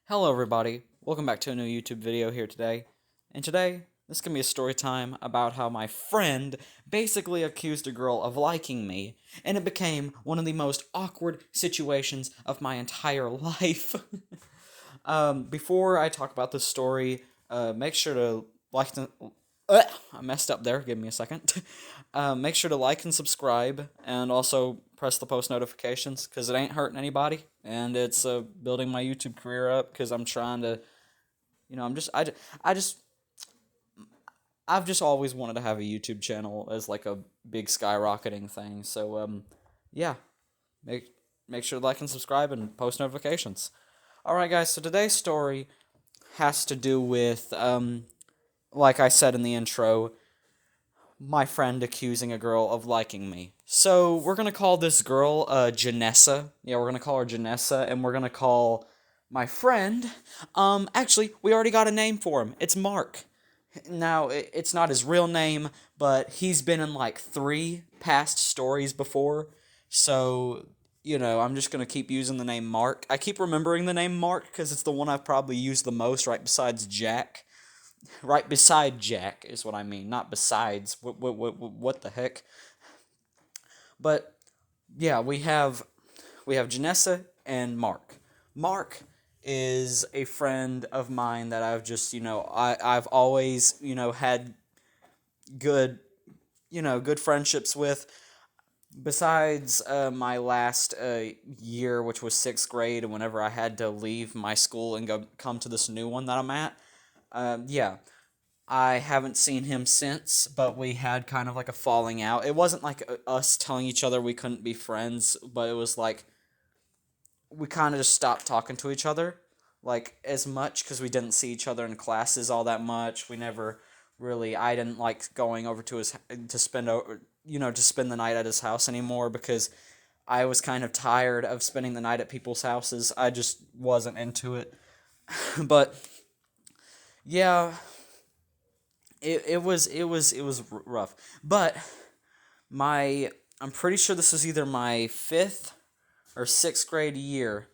Hello everybody, welcome back to a new YouTube video here today. And today, this is going to be a story time about how my friend basically accused a girl of liking me, and it became one of the most awkward situations of my entire life. Before I talk about this story, make sure to like the... I messed up there, give me a second. Make sure to like and subscribe, and also press the post notifications, because it ain't hurting anybody, and it's building my YouTube career up, because I'm trying to, I just, I've just always wanted to have a YouTube channel as like a big skyrocketing thing, so, yeah, make, make sure to like and subscribe and post notifications. Alright guys, so today's story has to do with, like I said in the intro, my friend accusing a girl of liking me. So we're gonna call this girl Janessa. Yeah, we're gonna call her Janessa, and we're gonna call my friend. Actually, we already got a name for him. It's Mark. Now it's not his real name, but he's been in like 3 past stories before. So I'm just gonna keep using the name Mark. I keep remembering the name Mark because it's the one I've probably used the most, right besides Jack. Right beside Jack is what I mean, not besides. What the heck? But yeah, we have Janessa and Mark. Mark is a friend of mine that I've just I've always had good good friendships with. Besides my last year, which was 6th grade, and whenever I had to leave my school and come to this new one that I'm at, yeah, I haven't seen him since, but we had kind of like a falling out. It wasn't like us telling each other we couldn't be friends, but it was like we kind of just stopped talking to each other like as much because we didn't see each other in classes all that much. We never really I didn't like going over to his to spend to spend the night at his house anymore because I was kind of tired of spending the night at people's houses. I just wasn't into it. But yeah, it was rough. But my I'm pretty sure this was either my 5th or 6th grade year.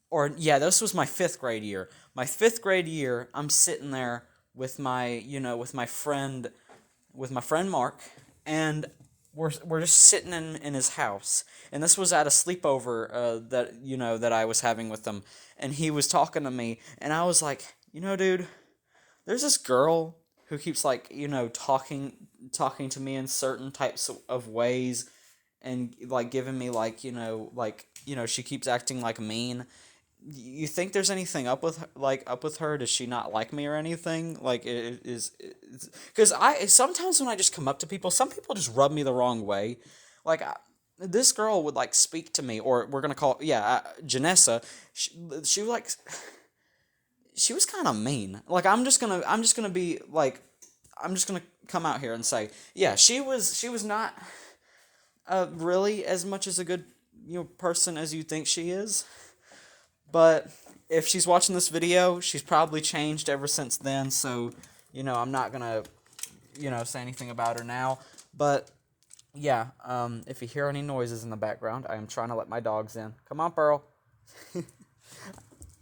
Or yeah, this was my 5th grade year. My 5th grade year, I'm sitting there with my friend Mark, and we're just sitting in his house. And this was at a sleepover that I was having with him, and he was talking to me, and I was like, dude, there's this girl who keeps like talking to me in certain types of ways, and like giving me she keeps acting like mean. You think there's anything up with her? Does she not like me or anything? Like it is, because I sometimes when I just come up to people, some people just rub me the wrong way. Like this girl would like speak to me, or we're gonna call Janessa. She like she was kind of mean. Like I'm just gonna be like I'm just gonna come out here and say, yeah, she was not really as much as a good person as you think she is. But if she's watching this video, she's probably changed ever since then. So I'm not gonna say anything about her now. But yeah, if you hear any noises in the background, I am trying to let my dogs in. Come on, Pearl.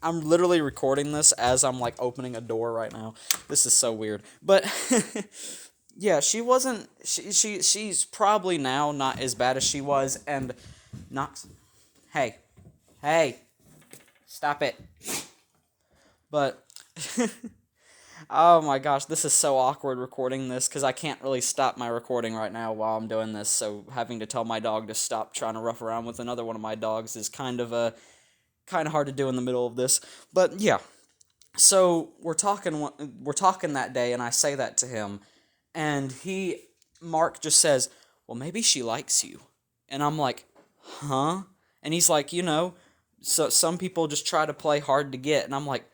I'm literally recording this as I'm like opening a door right now. This is so weird. But yeah, she wasn't she's probably now not as bad as she was, and not hey. Hey, stop it. But oh my gosh, this is so awkward recording this because I can't really stop my recording right now while I'm doing this. So having to tell my dog to stop trying to rough around with another one of my dogs is kind of hard to do in the middle of this. But yeah, so we're talking that day, and I say that to him, and Mark just says, "Well, maybe she likes you," and I'm like, "Huh?" And he's like, so some people just try to play hard to get, and I'm like,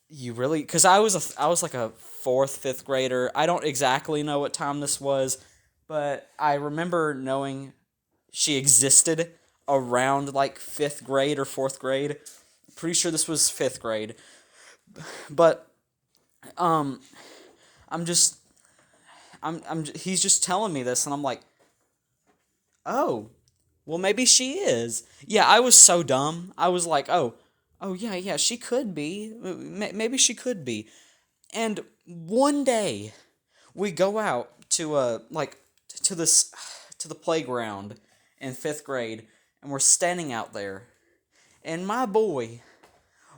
you really? Because I was like a 4th, 5th grader. I don't exactly know what time this was, but I remember knowing she existed around like 5th grade or 4th grade. Pretty sure this was 5th grade. But um, I'm just he's just telling me this, and I'm like, oh, well maybe she is. Yeah, I was so dumb. I was like, oh, oh yeah, yeah, she could be. Maybe she could be. And one day we go out to to this to the playground in 5th grade, and we're standing out there. And my boy,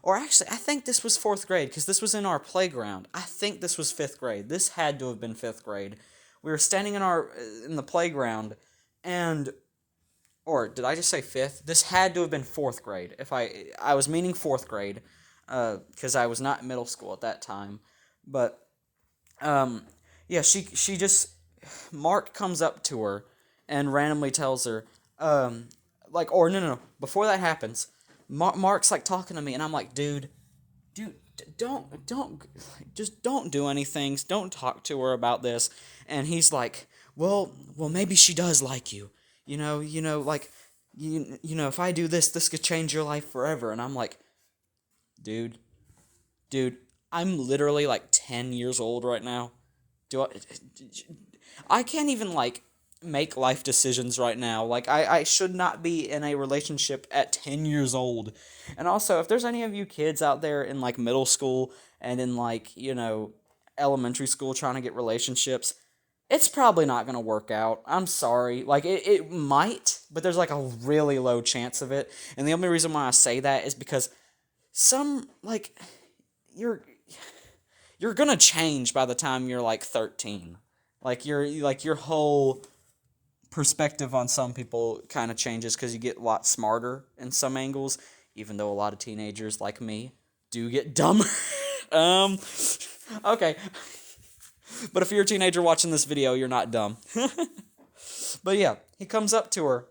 or actually, I think this was 4th grade because this was in our playground. I think this was 5th grade. This had to have been 5th grade. We were standing in the playground, and or did I just say 5th? This had to have been 4th grade. If I was meaning 4th grade, because I was not in middle school at that time, but um, yeah, she just Mark comes up to her and randomly tells her, or no, before that happens, Mark's like talking to me, and I'm like, dude, just don't do anything. Don't talk to her about this. And he's like, well, maybe she does like you. Like, if I do this, this could change your life forever. And I'm like, dude, dude, I'm literally like 10 years old right now. Do I can't even like make life decisions right now. Like I should not be in a relationship at 10 years old. And also, if there's any of you kids out there in like middle school and in like, elementary school trying to get relationships, it's probably not going to work out. I'm sorry. Like it might, but there's like a really low chance of it. And the only reason why I say that is because some like you're you're going to change by the time you're like 13. Your whole perspective on some people kind of changes because you get a lot smarter in some angles, even though a lot of teenagers like me do get dumber. um, okay. But if you're a teenager watching this video, you're not dumb. But yeah, he comes up to her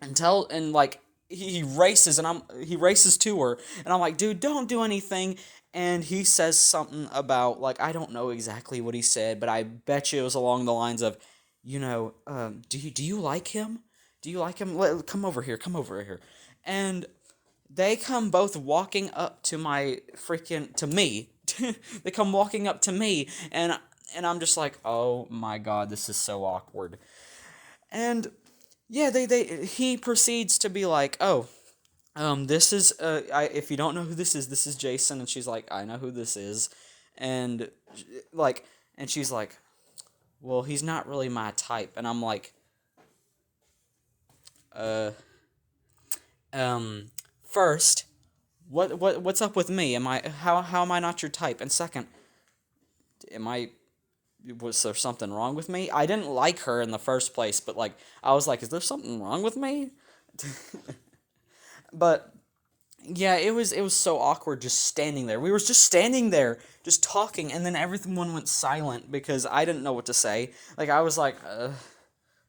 and like he races he races to her, and I'm like, dude, don't do anything. And he says something about like, I don't know exactly what he said, but I bet you it was along the lines of, do you like him? Do you like him? Come over here, come over here. And they come both walking up to me. They come walking up to me, and I'm just like, oh my god, this is so awkward. And yeah, he proceeds to be like, oh, this is if you don't know who this is Jason. And she's like, I know who this is. And like, and she's like, well, he's not really my type. And I'm like, uh, first, what's up with me? How am I not your type? And second, was there something wrong with me? I didn't like her in the first place, but like, I was like, is there something wrong with me? But yeah, it was so awkward just standing there. We were just standing there, just talking, and then everyone went silent because I didn't know what to say. Like, I was like,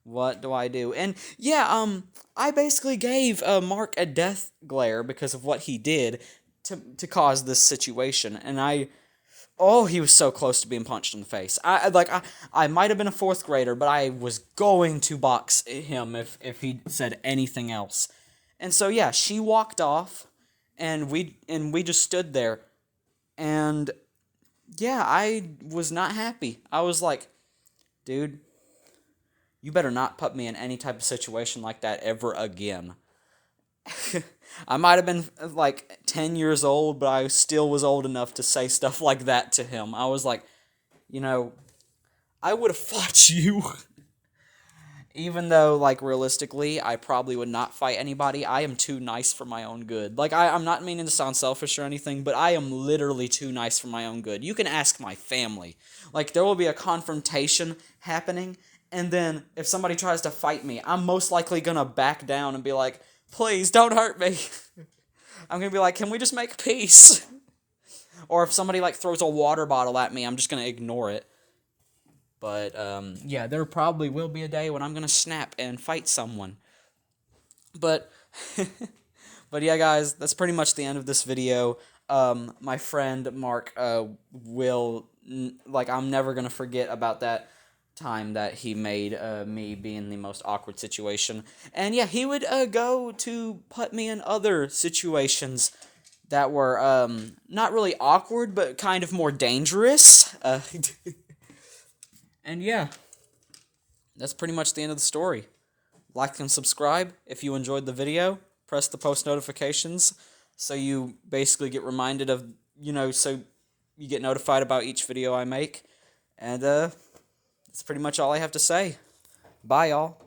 what do I do? And yeah, I basically gave Mark a death glare because of what he did to cause this situation. And he was so close to being punched in the face. I might have been a 4th grader, but I was going to box him if he said anything else. And so yeah, she walked off, and we just stood there, and yeah, I was not happy. I was like, dude, you better not put me in any type of situation like that ever again. I might have been like 10 years old, but I still was old enough to say stuff like that to him. I was like, I would have fought you. Even though, like, realistically, I probably would not fight anybody. I am too nice for my own good. Like, I'm not meaning to sound selfish or anything, but I am literally too nice for my own good. You can ask my family. Like, there will be a confrontation happening, and then if somebody tries to fight me, I'm most likely gonna back down and be like, please, don't hurt me. I'm gonna be like, can we just make peace? Or if somebody, like, throws a water bottle at me, I'm just gonna ignore it. But, yeah, there probably will be a day when I'm gonna snap and fight someone. But, but yeah, guys, that's pretty much the end of this video. My friend Mark, I'm never gonna forget about that time that he made me be in the most awkward situation. And yeah, he would go to put me in other situations that were not really awkward, but kind of more dangerous. And yeah, that's pretty much the end of the story. Like and subscribe if you enjoyed the video. Press the post notifications. so you basically get reminded of, so you get notified about each video I make. And that's pretty much all I have to say. Bye, y'all.